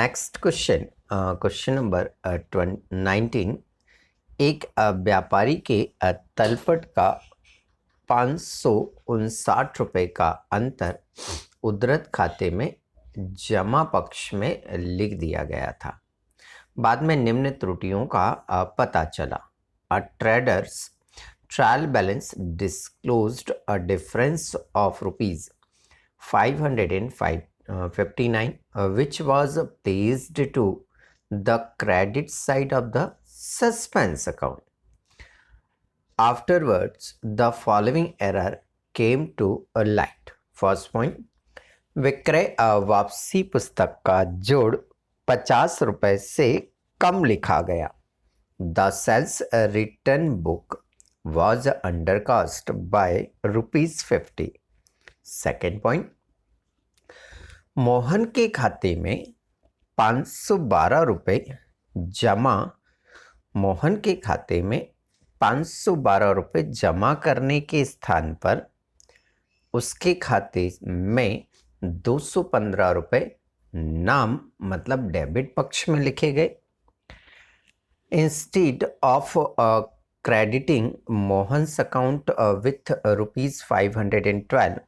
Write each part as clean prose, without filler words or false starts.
Next question, question number 19। एक व्यापारी के तलपट का 559 रुपये का अंतर उद्धृत खाते में जमा पक्ष में लिख दिया गया था। बाद में निम्न त्रुटियों का पता चला। A traders trial balance disclosed a difference of rupees 559 which was placed to the credit side of the suspense account. Afterwards, the following error came to a light. First point, विक्रय वापसी पुस्तक का जोड़ 50 रुपये से कम लिखा गया। The sales return book was undercost by ₹50. Second point, Mohan के खाते में 512 रुपये जमा मोहन के खाते में 512 रुपये जमा करने के स्थान पर उसके खाते में 215 रुपये नाम मतलब डेबिट पक्ष में लिखे गए। Instead of crediting Mohan's account with ₹512,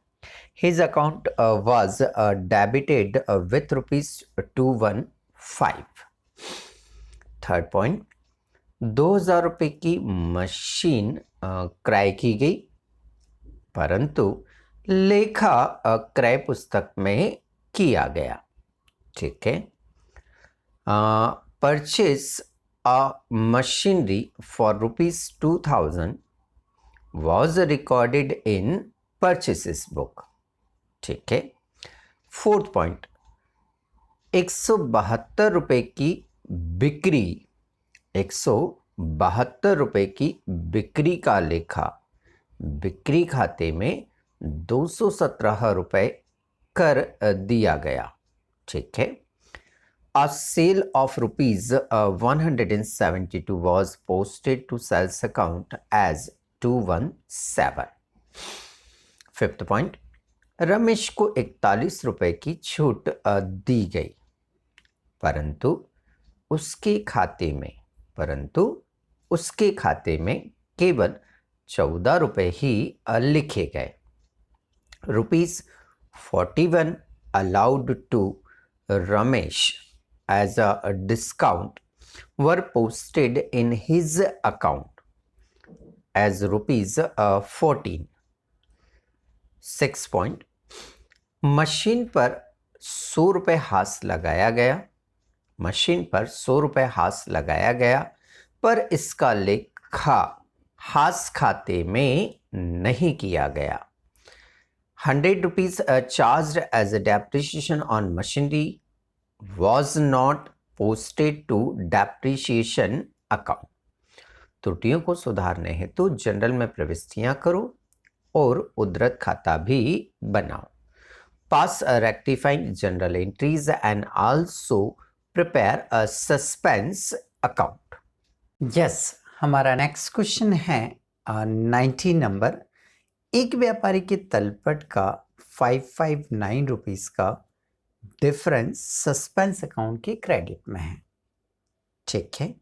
his account was debited with ₹215. Third point, 2000 रुपये की मशीन क्रय की गई, परंतु लेखा क्रय पुस्तक में किया गया। ठीक है। Purchase a machinery for ₹2000 was recorded in purchases book। ठीक है। फोर्थ पॉइंट, 172 रुपये की बिक्री 172 रुपये की बिक्री का लेखा बिक्री खाते में 217 रुपये कर दिया गया। ठीक है। A sale of ₹172 was posted to sales account as 217। Fifth point, Ramesh को 41 रुपये की छूट दी गई, परंतु उसके खाते में केवल 14 रुपये ही लिखे गए। ₹41 allowed to Ramesh as a discount were posted in his account as ₹14। 6 point, machine पर 100 रुपये हाथ लगाया गया पर इसका लेखा हाथ खाते में नहीं किया गया। 100 rupees charged as a depreciation on machinery was not posted to depreciation account। त्रुटियों को सुधारने हेतु जनरल में प्रविष्टियां करो और उद्धृत खाता भी बनाओ। Pass rectifying journal entries and also prepare a suspense account. Yes, हमारा नेक्स्ट क्वेश्चन है 19 नंबर। एक व्यापारी के तलपट का 559 रुपीज का डिफरेंस सस्पेंस अकाउंट के क्रेडिट में है। ठीक है।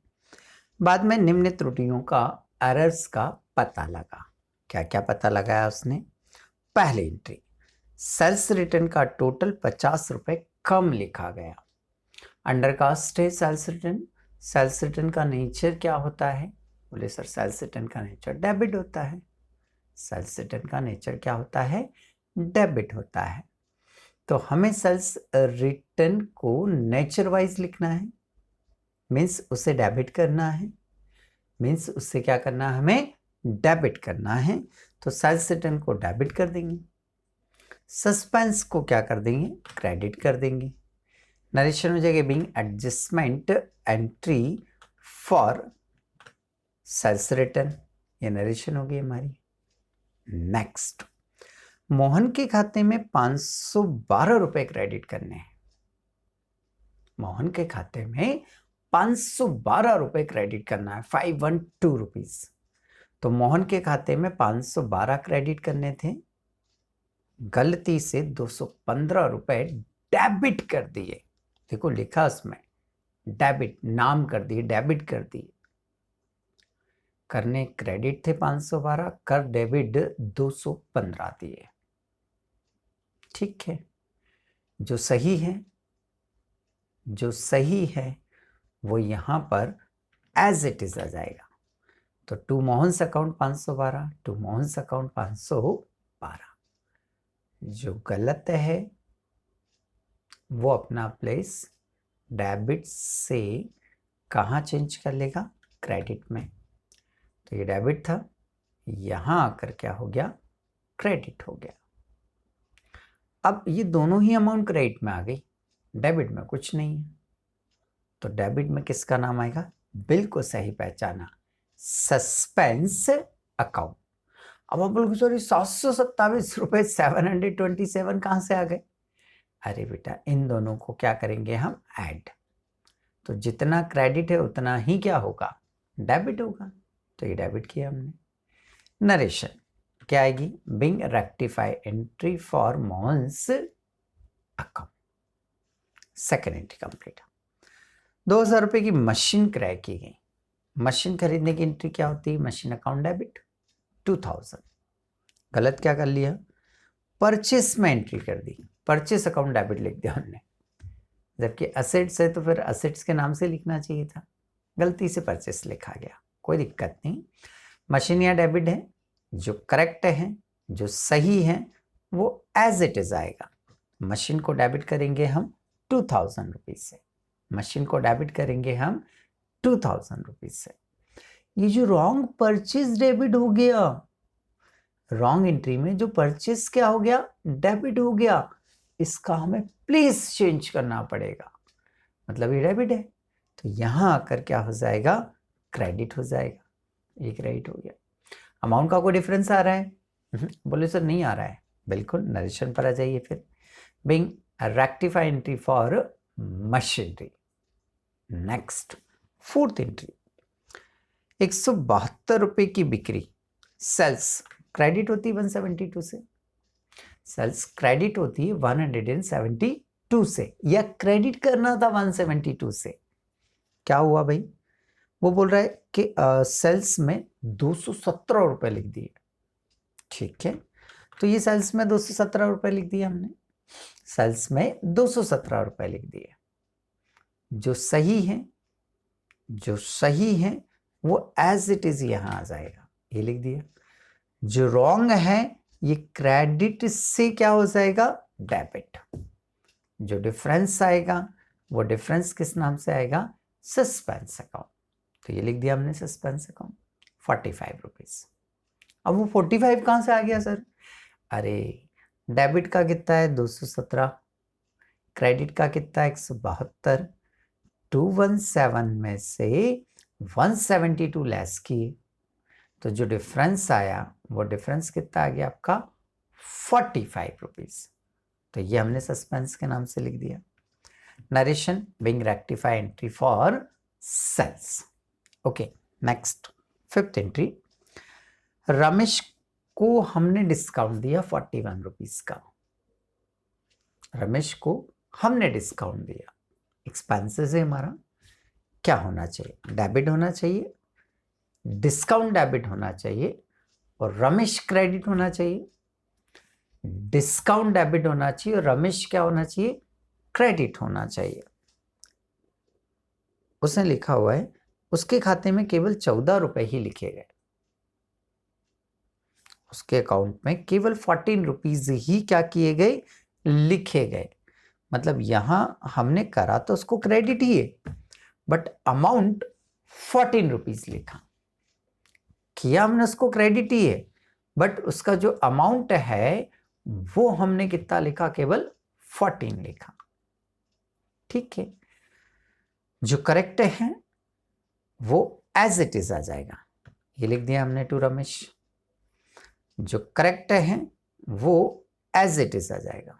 बाद में निम्न त्रुटियों का एरर्स का पता लगा। क्या क्या पता लगाया उसने? पहली एंट्री, सेल्स रिटर्न का टोटल 50 रुपये कम लिखा गया। अंडरकास्ट है सेल्स रिटर्न का नेचर क्या होता है? बोले सर सेल्स रिटर्न का नेचर डेबिट होता है। सेल्स रिटर्न का नेचर क्या होता है? डेबिट होता है। तो हमें सेल्स रिटर्न को नेचर वाइज लिखना है, मीन्स उसे डेबिट करना है, मीन्स उससे क्या करना है? हमें डेबिट करना है। तो सेल्स रिटर्न को डेबिट कर देंगे, सस्पेंस को क्या कर देंगे? क्रेडिट कर देंगे। नरेशन हो जाएगा being adjustment entry for sales return. ये नरेशन होगी हमारी। नेक्स्ट, मोहन के खाते में 512 रुपये क्रेडिट करने हैं। मोहन के खाते में 512 रुपये क्रेडिट करना है, 512 रुपीज। तो मोहन के खाते में 512 क्रेडिट करने थे, गलती से 215 रुपये डेबिट कर दिए। देखो लिखा उसमें डेबिट, नाम कर दिए, डेबिट कर दिए। करने क्रेडिट थे 512, कर डेबिट 215 दिए। ठीक है, जो सही है, जो सही है वो यहां पर एज इट इज आ जाएगा। तो to Mohan's account 512, to Mohan's account 512। जो गलत है वो अपना प्लेस डेबिट से कहाँ चेंज कर लेगा, क्रेडिट में। तो ये डेबिट था, यहां आकर क्या हो गया, क्रेडिट हो गया। अब ये दोनों ही अमाउंट क्रेडिट में आ गई, डेबिट में कुछ नहीं है। तो डेबिट में किसका नाम आएगा, बिल्कुल सही पहचाना, सस्पेंस अकाउंट। अब आप बोलोगे सॉरी 727 रुपए 727 कहां से आ गए। अरे बेटा इन दोनों को क्या करेंगे हम, ऐड। तो जितना क्रेडिट है उतना ही क्या होगा, डेबिट होगा। तो ये डेबिट किया हमने। नरेशन क्या आएगी, being rectify entry for Mohan's account. Second entry complete. 2000 रुपए की मशीन क्रय की गई। मशीन खरीदने की एंट्री क्या होती है, मशीन अकाउंट डेबिट 2000। गलत क्या कर लिया, परचेस में एंट्री कर दी, परचेस अकाउंट डेबिट लिख दिया हमने। जबकि असेट्स है तो फिर असेट्स के नाम से लिखना चाहिए था, गलती से परचेस लिखा गया, कोई दिक्कत नहीं। मशीन या डेबिट है, जो करेक्ट है, जो सही है वो एज इट इज आएगा। मशीन को डेबिट करेंगे हम 2000 रुपीज से, मशीन को डेबिट करेंगे हम 2000 रुपीज से। ये जो रॉन्ग परचेज डेबिट हो गया, रॉन्ग एंट्री में जो परचेज क्या हो गया, डेबिट हो गया, इसका हमें प्लीज चेंज करना पड़ेगा। मतलब ये डेबिट है तो यहां आकर क्या हो जाएगा, क्रेडिट हो जाएगा। ये क्रेडिट हो गया। अमाउंट का कोई डिफरेंस आ रहा है, बोले सर नहीं आ रहा है, बिल्कुल नरेशन पर आ जाइए फिर। Being rectify entry for machinery. Next fourth entry, 172 रुपए की बिक्री, सेल्स क्रेडिट होती है 172 से, सेल्स क्रेडिट होती है 172 से, या क्रेडिट करना था 172 से। क्या हुआ भाई, वो बोल रहा है कि सेल्स में 217 रुपए लिख दिए। ठीक है, तो ये सेल्स में 217 रुपए लिख दिए हमने, सेल्स में 217 रुपए लिख दिए। जो सही है, जो सही है वो एज इट इज यहां आ जाएगा, ये लिख दिया। जो रॉन्ग है ये क्रेडिट से क्या हो जाएगा, डेबिट। जो डिफरेंस आएगा वो डिफरेंस किस नाम से आएगा, सस्पेंस अकाउंट। तो ये लिख दिया हमने सस्पेंस अकाउंट 45 रुपीज। अब वो 45 कहां से आ गया सर, अरे डेबिट का कितना है 217, क्रेडिट का कितना है 172, 217 में से 172 लेस किए, तो जो डिफरेंस आया वो डिफरेंस कितना आ गया आपका 45 रुपीज। तो ये हमने सस्पेंस के नाम से लिख दिया। Narration being rectify entry for sales. Okay, next fifth entry, Ramesh को हमने डिस्काउंट दिया 41 रुपीज का। रमेश को हमने डिस्काउंट दिया, एक्सपेंसेस है हमारा, क्या होना चाहिए, डेबिट होना चाहिए, डिस्काउंट डेबिट होना चाहिए, और रमेश क्रेडिट होना चाहिए। डिस्काउंट डेबिट होना चाहिए और रमेश क्या होना चाहिए, क्रेडिट होना चाहिए। उसने लिखा हुआ है उसके खाते में केवल 14 रुपए ही लिखे गए, उसके अकाउंट में केवल 14 रुपीज ही क्या किए गए, लिखे गए। मतलब यहां हमने करा तो उसको क्रेडिट ही है, बट अमाउंट 14 रुपीज लिखा, किया हमने उसको क्रेडिट ही है, बट उसका जो अमाउंट है वो हमने कितना लिखा, केवल 14 लिखा। ठीक है, जो करेक्ट है वो एज इट इज आ जाएगा, ये लिख दिया हमने टू रमेश। जो करेक्ट है वो एज इट इज आ जाएगा।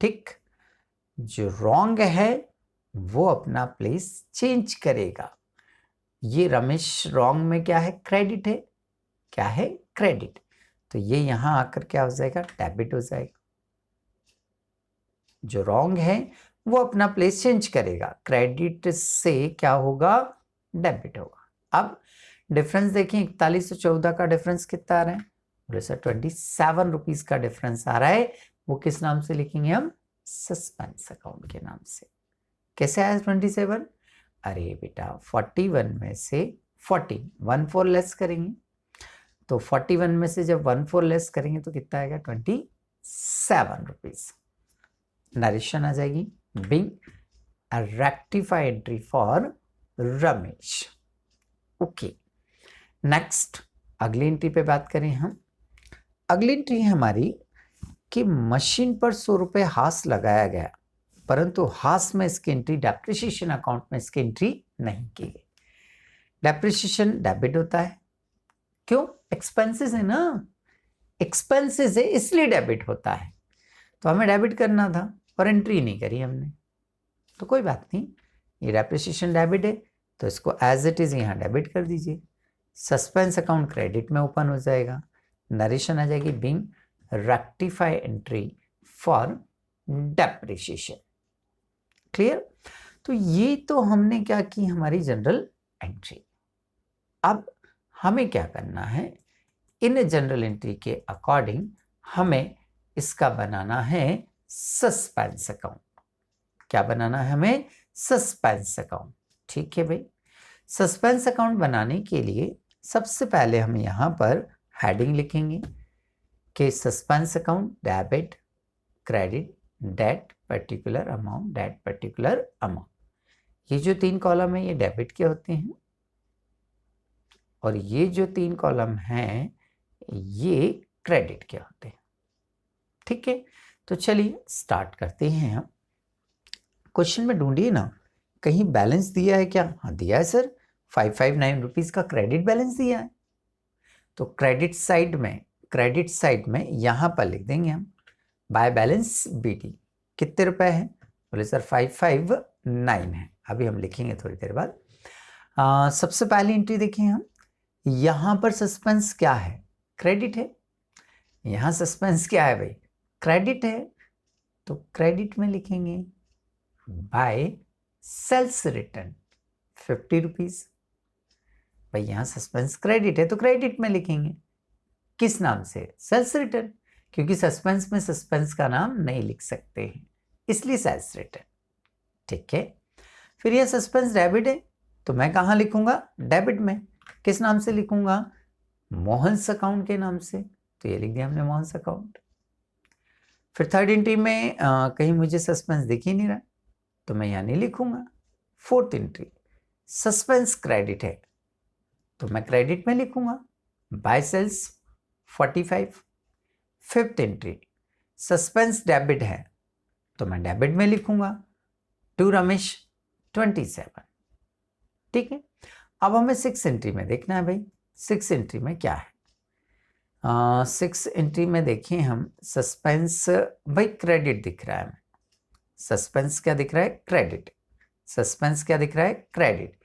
ठीक, जो रॉन्ग है वो अपना प्लेस चेंज करेगा। ये रमेश रॉन्ग में क्या है, क्रेडिट है, क्या है, क्रेडिट, तो ये यहां आकर क्या हो जाएगा, डेबिट हो जाएगा। जो रॉन्ग है वो अपना प्लेस चेंज करेगा, क्रेडिट से क्या होगा, डेबिट होगा। अब डिफरेंस देखें, 4114 का डिफरेंस कितना आ रहा है, बोले सर 27 रुपीज का डिफरेंस आ रहा है। वो किस नाम से लिखेंगे हम, सस्पेंस अकाउंट के नाम से। कैसे आया 27, अरे बेटा 41 में से 14 लेस करेंगे, तो 41 में से जब 14 लेस करेंगे तो कितना आएगा, 27 रुपीज। नरेशन आ जाएगी, being rectify entry for Ramesh. Okay, next अगली एंट्री पे बात करें हम। अगली एंट्री है हमारी कि मशीन पर 100 रुपये हास लगाया गया, परंतु हास में इसकी एंट्री, डेप्रिसिएशन अकाउंट में इसकी एंट्री नहीं की गई। डेप्रिसिएशन डेबिट होता है, क्यों, एक्सपेंसेस है ना, एक्सपेंसेस है इसलिए डेबिट होता है। तो हमें डेबिट करना था और एंट्री नहीं करी हमने, तो कोई बात नहीं, ये डेप्रिसिएशन डेबिट है तो इसको एज इट इज यहाँ डेबिट कर दीजिए। सस्पेंस अकाउंट क्रेडिट में ओपन हो जाएगा। नरेशन आ जाएगी, being rectify entry for depreciation. Clear. तो ये तो हमने क्या की, हमारी जनरल एंट्री। अब हमें क्या करना है, इन जनरल एंट्री के अकॉर्डिंग हमें इसका बनाना है सस्पेंस अकाउंट। क्या बनाना है हमें, सस्पेंस अकाउंट। ठीक है भाई, सस्पेंस अकाउंट बनाने के लिए सबसे पहले हम यहाँ पर हेडिंग लिखेंगे कि suspense account debit credit date particular amount, date particular amount. ये जो 3 कॉलम है ये डेबिट के होते हैं और ये जो 3 कॉलम हैं ये क्रेडिट के होते हैं। ठीक है, तो चलिए स्टार्ट करते हैं हम। क्वेश्चन में ढूंढिए ना, कहीं बैलेंस दिया है क्या, हाँ दिया है सर, 559 रुपीज का क्रेडिट बैलेंस दिया है। तो क्रेडिट साइड में यहां पर लिख देंगे हम बाय बैलेंस बीटी, कितने रुपए है, बोले सर 559 है। अभी हम लिखेंगे थोड़ी देर बाद। सबसे पहली एंट्री देखें हम, यहां पर सस्पेंस क्या है, क्रेडिट है। यहां सस्पेंस क्या है भाई, क्रेडिट है, तो क्रेडिट में लिखेंगे बाय सेल्स रिटर्न 50 रुपीज। भाई यहां सस्पेंस क्रेडिट है तो क्रेडिट में लिखेंगे, किस नाम से, सेल्स रिटर्न, क्योंकि सस्पेंस में सस्पेंस का नाम नहीं लिख सकते हैं, इसलिए सेल्स रिटर्न। ठीक है, फिर यह सस्पेंस डेबिट है तो मैं कहां लिखूंगा, डेबिट में, किस नाम से लिखूंगा, मोहन्स अकाउंट के नाम से, तो ये लिख दिया हमने मोहन्स अकाउंट। फिर थर्ड एंट्री में कहीं मुझे सस्पेंस दिख ही नहीं रहा तो मैं यहाँ नहीं लिखूंगा। फोर्थ एंट्री सस्पेंस क्रेडिट है तो मैं क्रेडिट में लिखूंगा by sales 45। Fifth entry suspense debit है तो मैं डेबिट में लिखूंगा टू रमेश 27। ठीक है, अब हमें 6 एंट्री में देखना है भाई, 6 एंट्री में क्या है। 6 एंट्री में देखें हम, सस्पेंस भाई क्रेडिट दिख रहा है, सस्पेंस क्या दिख रहा है, क्रेडिट। सस्पेंस क्या दिख रहा है, क्रेडिट,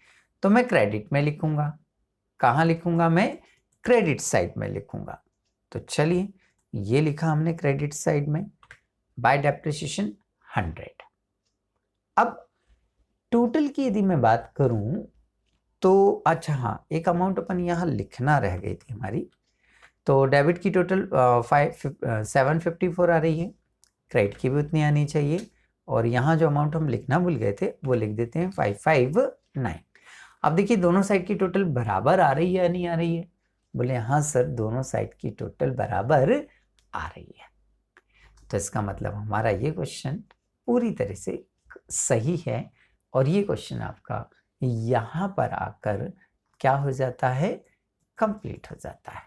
तो मैं क्रेडिट में लिखूंगा। कहाँ लिखूंगा मैं, क्रेडिट साइड में लिखूंगा। तो चलिए ये लिखा हमने क्रेडिट साइड में बाय डेप्रिसिएशन 100। अब टोटल की यदि मैं बात करूं तो अच्छा हाँ, एक अमाउंट अपन यहाँ लिखना रह गई थी हमारी। तो डेबिट की टोटल 754 आ रही है, क्रेडिट की भी उतनी आनी चाहिए, और यहाँ जो अमाउंट हम लिखना भूल गए थे वो लिख देते हैं 559। अब देखिए दोनों साइड की टोटल बराबर आ रही है या नहीं आ रही है, बोले हाँ सर दोनों साइड की टोटल बराबर आ रही है। तो इसका मतलब हमारा ये क्वेश्चन पूरी तरह से सही है और ये क्वेश्चन आपका यहाँ पर आकर क्या हो जाता है, कंप्लीट हो जाता है।